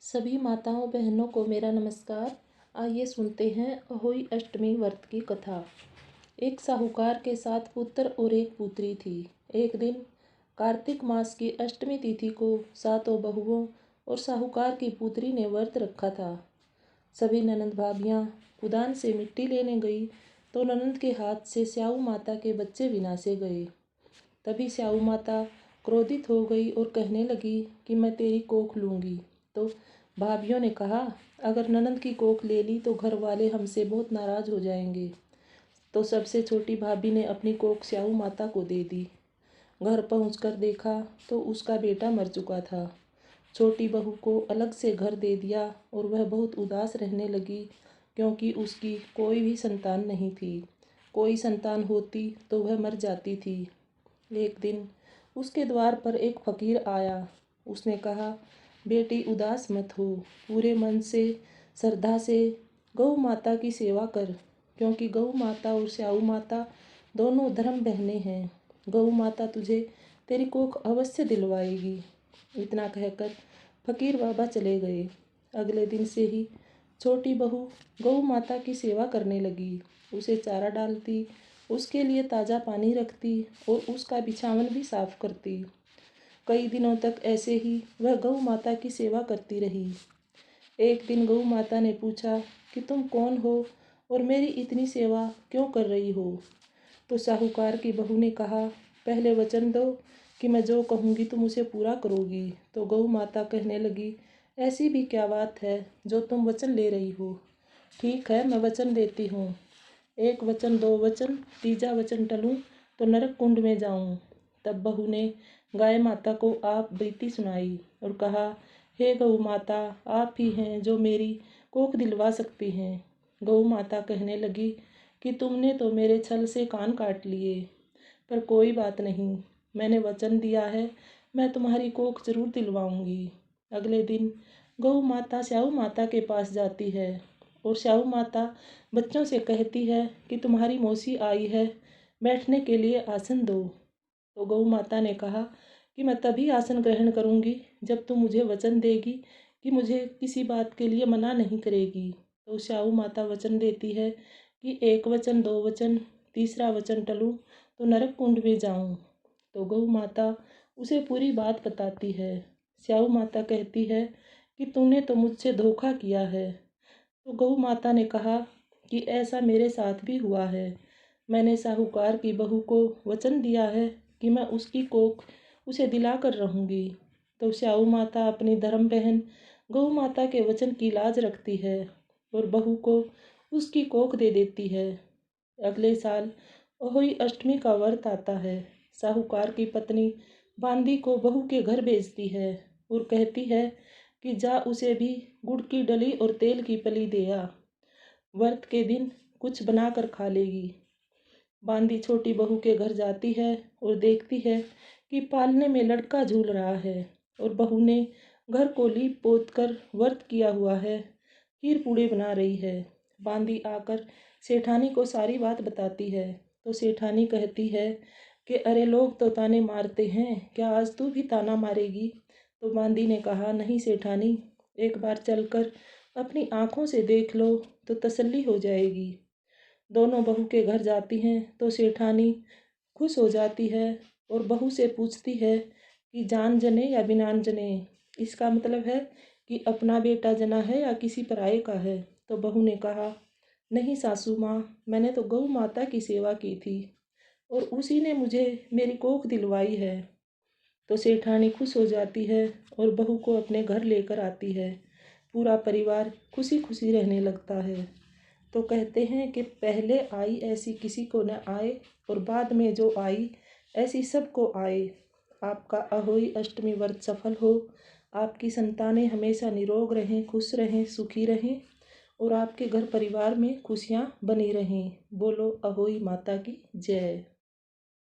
सभी माताओं बहनों को मेरा नमस्कार। आइए सुनते हैं अहोई अष्टमी व्रत की कथा। एक साहूकार के 7 पुत्र और एक पुत्री थी। एक दिन कार्तिक मास की अष्टमी तिथि को 7 बहुओं और साहूकार की पुत्री ने व्रत रखा था। सभी ननंद भाभियाँ कुदान से मिट्टी लेने गई तो ननंद के हाथ से स्याऊ माता के बच्चे विनाशे गए। तभी स्याऊ माता क्रोधित हो गई और कहने लगी कि मैं तेरी कोख लूँगी। तो भाभियों ने कहा, अगर ननंद की कोख ले ली तो घर वाले हमसे बहुत नाराज हो जाएंगे। तो सबसे छोटी भाभी ने अपनी कोख स्याऊ माता को दे दी। घर पहुंचकर देखा तो उसका बेटा मर चुका था। छोटी बहू को अलग से घर दे दिया और वह बहुत उदास रहने लगी, क्योंकि उसकी कोई भी संतान नहीं थी। कोई संतान होती तो वह मर जाती थी। एक दिन उसके द्वार पर एक फकीर आया। उसने कहा, बेटी उदास मत हो, पूरे मन से श्रद्धा से गौ माता की सेवा कर, क्योंकि गौ माता और स्याऊ माता दोनों धर्म बहनें हैं। गौ माता तुझे तेरी कोख अवश्य दिलवाएगी। इतना कहकर फकीर बाबा चले गए। अगले दिन से ही छोटी बहू गौ माता की सेवा करने लगी। उसे चारा डालती, उसके लिए ताज़ा पानी रखती और उसका बिछावन भी साफ करती। कई दिनों तक ऐसे ही वह गौ माता की सेवा करती रही। एक दिन गौ माता ने पूछा कि तुम कौन हो और मेरी इतनी सेवा क्यों कर रही हो? तो साहूकार की बहू ने कहा, पहले वचन दो कि मैं जो कहूँगी तुम उसे पूरा करोगी। तो गौ माता कहने लगी, ऐसी भी क्या बात है जो तुम वचन ले रही हो? ठीक है, मैं वचन देती हूँ। एक वचन, दो वचन, तीजा वचन टलूँ तो नरक कुंड में जाऊँ। तब बहू ने गाय माता को आप बीती सुनाई और कहा, हे गौ माता, आप ही हैं जो मेरी कोख दिलवा सकती हैं। गौ माता कहने लगी कि तुमने तो मेरे छल से कान काट लिए, पर कोई बात नहीं, मैंने वचन दिया है, मैं तुम्हारी कोख जरूर दिलवाऊंगी। अगले दिन गौ माता स्याऊ माता के पास जाती है और स्याऊ माता बच्चों से कहती है कि तुम्हारी मौसी आई है, बैठने के लिए आसन दो। तो गौ माता ने कहा कि मैं तभी आसन ग्रहण करूंगी जब तुम मुझे वचन देगी कि मुझे किसी बात के लिए मना नहीं करेगी। तो स्याऊ माता वचन देती है कि एक वचन, दो वचन, तीसरा वचन टलूँ तो नरक कुंड में जाऊं। तो गौ माता उसे पूरी बात बताती है। स्याऊ माता कहती है कि तूने तो मुझसे धोखा किया है। तो गौ माता ने कहा कि ऐसा मेरे साथ भी हुआ है। मैंने साहूकार की बहू को वचन दिया है कि मैं उसकी कोख उसे दिलाकर रहूंगी। तो स्याऊ माता अपनी धर्म बहन गौ माता के वचन की लाज रखती है और बहू को उसकी कोख दे देती है। अगले साल अहोई अष्टमी का व्रत आता है। साहूकार की पत्नी बांदी को बहू के घर भेजती है और कहती है कि जा उसे भी गुड़ की डली और तेल की पली दे आ, व्रत के दिन कुछ बनाकर खा लेगी। बांदी छोटी बहू के घर जाती है और देखती है कि पालने में लड़का झूल रहा है और बहू ने घर को लीप पोत कर व्रत किया हुआ है, खीर पूड़ी बना रही है। बांदी आकर सेठानी को सारी बात बताती है। तो सेठानी कहती है कि अरे लोग तो ताने मारते हैं, क्या आज तू भी ताना मारेगी? तो बांदी ने कहा, नहीं सेठानी, एक बार चलकर अपनी आँखों से देख लो तो तसल्ली हो जाएगी। दोनों बहू के घर जाती हैं तो सेठानी खुश हो जाती है और बहू से पूछती है कि जान जने या बिनान जने, इसका मतलब है कि अपना बेटा जना है या किसी पराये का है। तो बहू ने कहा, नहीं सासू माँ, मैंने तो गौ माता की सेवा की थी और उसी ने मुझे मेरी कोख दिलवाई है। तो सेठानी खुश हो जाती है और बहू को अपने घर लेकर आती है। पूरा परिवार खुशी खुशी रहने लगता है। तो कहते हैं कि पहले आई ऐसी किसी को न आए और बाद में जो आई ऐसी सबको आए। आपका अहोई अष्टमी व्रत सफल हो, आपकी संतानें हमेशा निरोग रहें, खुश रहें, सुखी रहें और आपके घर परिवार में खुशियाँ बनी रहें। बोलो अहोई माता की जय।